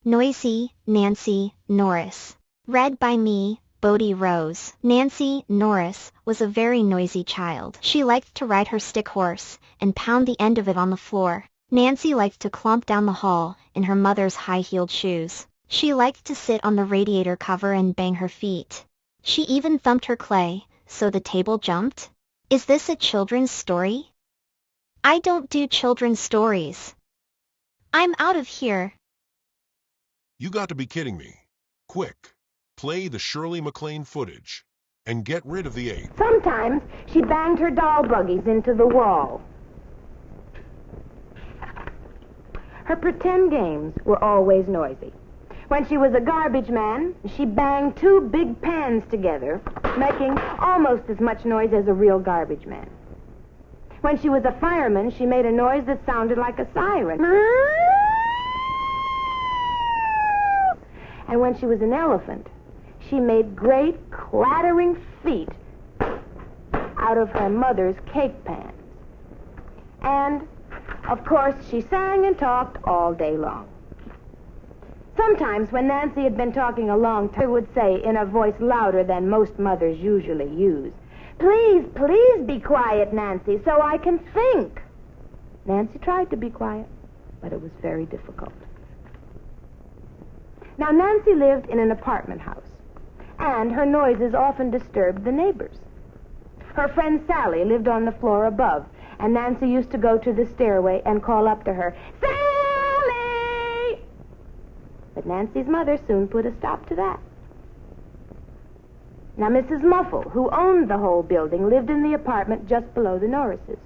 Noisy, Nancy, Norris. Read by me, Bodie Rose. Nancy, Norris, was a very noisy child. She liked to ride her stick horse, and pound the end of it on the floor. Nancy liked to clomp down the hall, in her mother's high-heeled shoes. She liked to sit on the radiator cover and bang her feet. She even thumped her clay, so the table jumped. Is this a children's story? I don't do children's stories. I'm out of here. You got to be kidding me. Quick, play the Shirley Maclaine footage and get rid of the 8. Sometimes she banged her doll buggies into the wall. Her pretend games were always noisy. When she was a garbage man, she banged 2 big pans together, making almost as much noise as a real garbage man. When she was a fireman, she made a noise that sounded like a siren. And when she was an elephant, she made great clattering feet out of her mother's cake pans. And, of course, she sang and talked all day long. Sometimes, when Nancy had been talking a long time, she would say in a voice louder than most mothers usually use, "Please, please be quiet, Nancy, so I can think." Nancy tried to be quiet, but it was very difficult. Now, Nancy lived in an apartment house, and her noises often disturbed the neighbors. Her friend Sally lived on the floor above, and Nancy used to go to the stairway and call up to her, "Sally!" But Nancy's mother soon put a stop to that. Now, Mrs. Muffle, who owned the whole building, lived in the apartment just below the Norrises.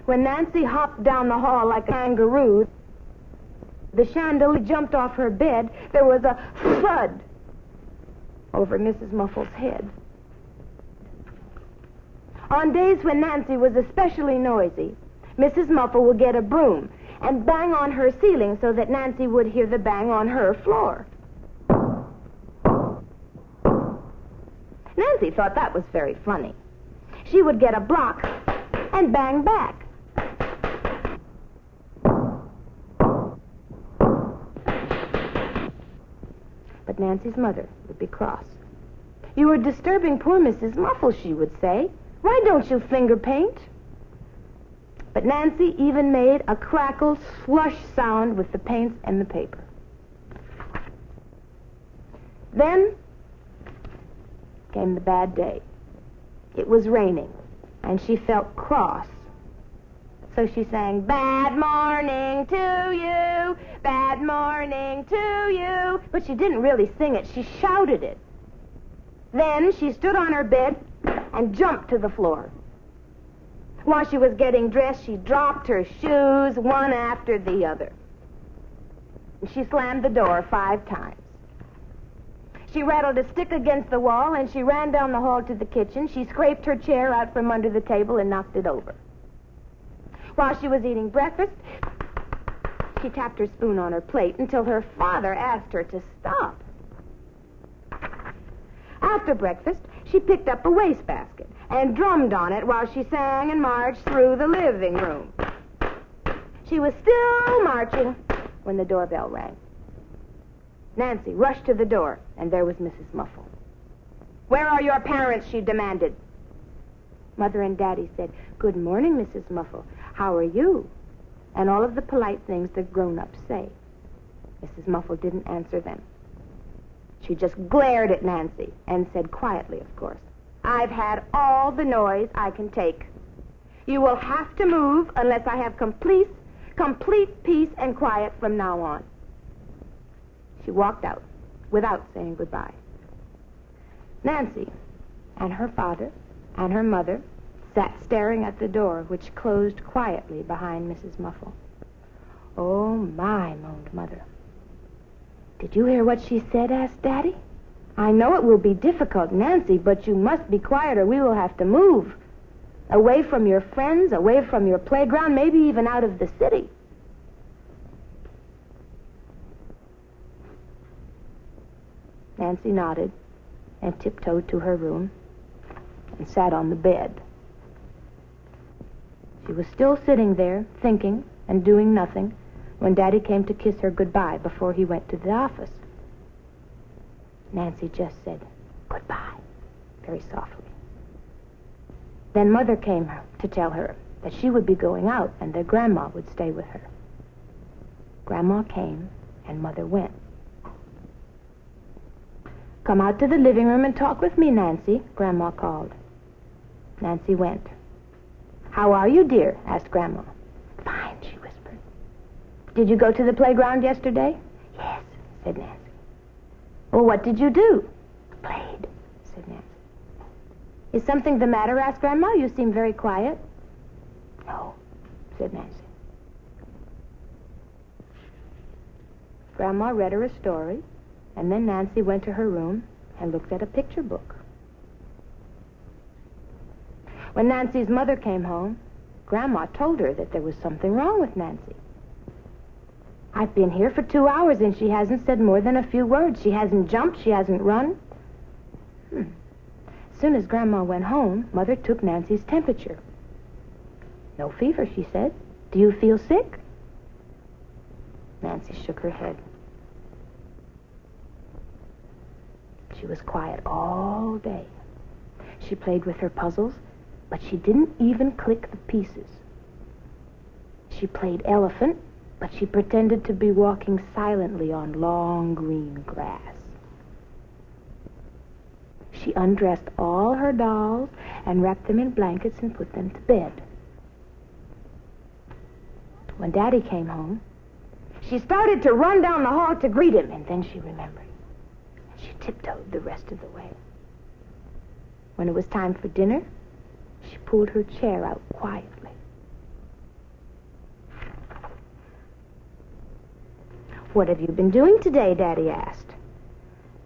When Nancy hopped down the hall like a kangaroo, the chandelier jumped off her bed. There was a thud over Mrs. Muffle's head. On days when Nancy was especially noisy, Mrs. Muffle would get a broom and bang on her ceiling so that Nancy would hear the bang on her floor. Nancy thought that was very funny. She would get a block and bang back. But Nancy's mother would be cross. "You are disturbing poor Mrs. Muffle," she would say. "Why don't you finger paint?" But Nancy even made a crackle slush sound with the paints and the paper. Then came the bad day. It was raining, and she felt cross. So she sang, "Bad morning to you, bad morning to you." But she didn't really sing it, she shouted it. Then she stood on her bed and jumped to the floor. While she was getting dressed, she dropped her shoes one after the other. And she slammed the door 5 times. She rattled a stick against the wall, and she ran down the hall to the kitchen. She scraped her chair out from under the table and knocked it over. While she was eating breakfast, she tapped her spoon on her plate until her father asked her to stop. After breakfast, she picked up a wastebasket and drummed on it while she sang and marched through the living room. She was still marching when the doorbell rang. Nancy rushed to the door, and there was Mrs. Muffle. "Where are your parents?" she demanded. Mother and Daddy said, "Good morning, Mrs. Muffle. How are you?" And all of the polite things that grown-ups say. Mrs. Muffle didn't answer them. She just glared at Nancy and said quietly, of course, "I've had all the noise I can take. You will have to move unless I have complete peace and quiet from now on." She walked out without saying goodbye. Nancy and her father and her mother sat staring at the door, which closed quietly behind Mrs. Muffle. "Oh, my," moaned Mother. "Did you hear what she said?" asked Daddy. "I know it will be difficult, Nancy, but you must be quiet or we will have to move. Away from your friends, away from your playground, maybe even out of the city." Nancy nodded and tiptoed to her room and sat on the bed. She was still sitting there, thinking and doing nothing, when Daddy came to kiss her goodbye before he went to the office. Nancy just said, "Goodbye," very softly. Then Mother came to tell her that she would be going out and that Grandma would stay with her. Grandma came and Mother went. "Come out to the living room and talk with me, Nancy," Grandma called. Nancy went. "How are you, dear?" asked Grandma. "Fine," she whispered. "Did you go to the playground yesterday?" "Yes," said Nancy. "Well, what did you do?" "Played," said Nancy. "Is something the matter?" asked Grandma. "You seem very quiet." "No," said Nancy. Grandma read her a story, and then Nancy went to her room and looked at a picture book. When Nancy's mother came home, Grandma told her that there was something wrong with Nancy. "I've been here for 2 hours and she hasn't said more than a few words. She hasn't jumped, she hasn't run." As soon as Grandma went home, Mother took Nancy's temperature. "No fever," she said. "Do you feel sick?" Nancy shook her head. She was quiet all day. She played with her puzzles, but she didn't even click the pieces. She played elephant, but she pretended to be walking silently on long green grass. She undressed all her dolls and wrapped them in blankets and put them to bed. When Daddy came home, she started to run down the hall to greet him, and then she remembered. She tiptoed the rest of the way. When it was time for dinner, she pulled her chair out quietly. "What have you been doing today?" Daddy asked.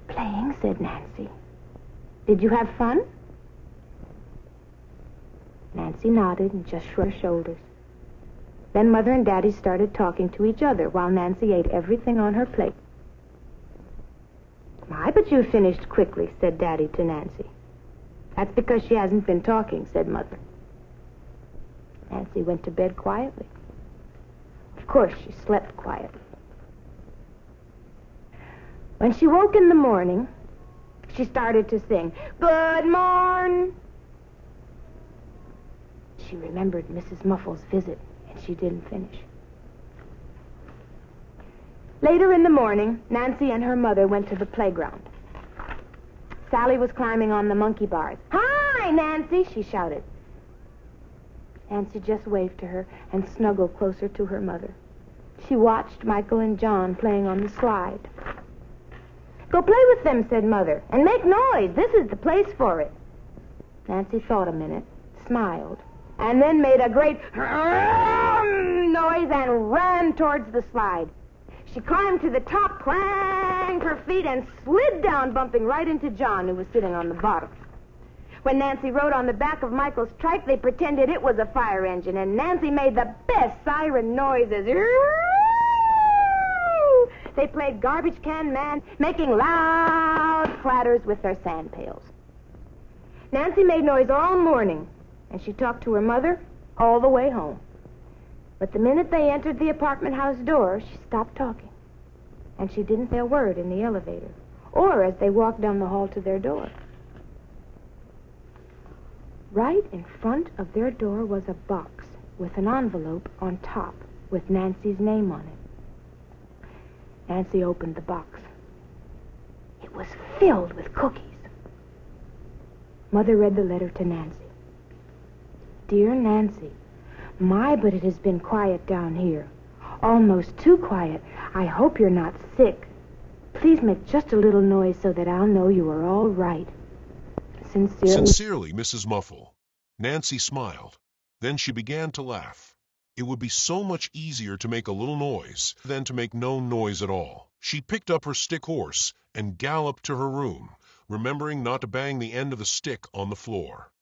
"Playing," said Nancy. "Did you have fun?" Nancy nodded and just shrugged her shoulders. Then Mother and Daddy started talking to each other while Nancy ate everything on her plate. "My, but you finished quickly," said Daddy to Nancy. "That's because she hasn't been talking," said Mother. Nancy went to bed quietly. Of course, she slept quietly. When she woke in the morning, she started to sing, "Good morn." She remembered Mrs. Muffle's visit, and she didn't finish. Later in the morning, Nancy and her mother went to the playground. Sally was climbing on the monkey bars. "Hi, Nancy," she shouted. Nancy just waved to her and snuggled closer to her mother. She watched Michael and John playing on the slide. "Go play with them," said Mother, "and make noise. This is the place for it." Nancy thought a minute, smiled, and then made a great noise and ran towards the slide. She climbed to the top, clanged her feet, and slid down, bumping right into John, who was sitting on the bottom. When Nancy rode on the back of Michael's trike, they pretended it was a fire engine, and Nancy made the best siren noises. They played garbage can man, making loud clatters with their sand pails. Nancy made noise all morning, and she talked to her mother all the way home. But the minute they entered the apartment house door, she stopped talking. And she didn't say a word in the elevator, or as they walked down the hall to their door. Right in front of their door was a box with an envelope on top with Nancy's name on it. Nancy opened the box. It was filled with cookies. Mother read the letter to Nancy. "Dear Nancy, my, but it has been quiet down here. Almost too quiet. I hope you're not sick. Please make just a little noise so that I'll know you are all right. Sincerely, Mrs. Muffle." Nancy smiled. Then she began to laugh. It would be so much easier to make a little noise than to make no noise at all. She picked up her stick horse and galloped to her room, remembering not to bang the end of the stick on the floor.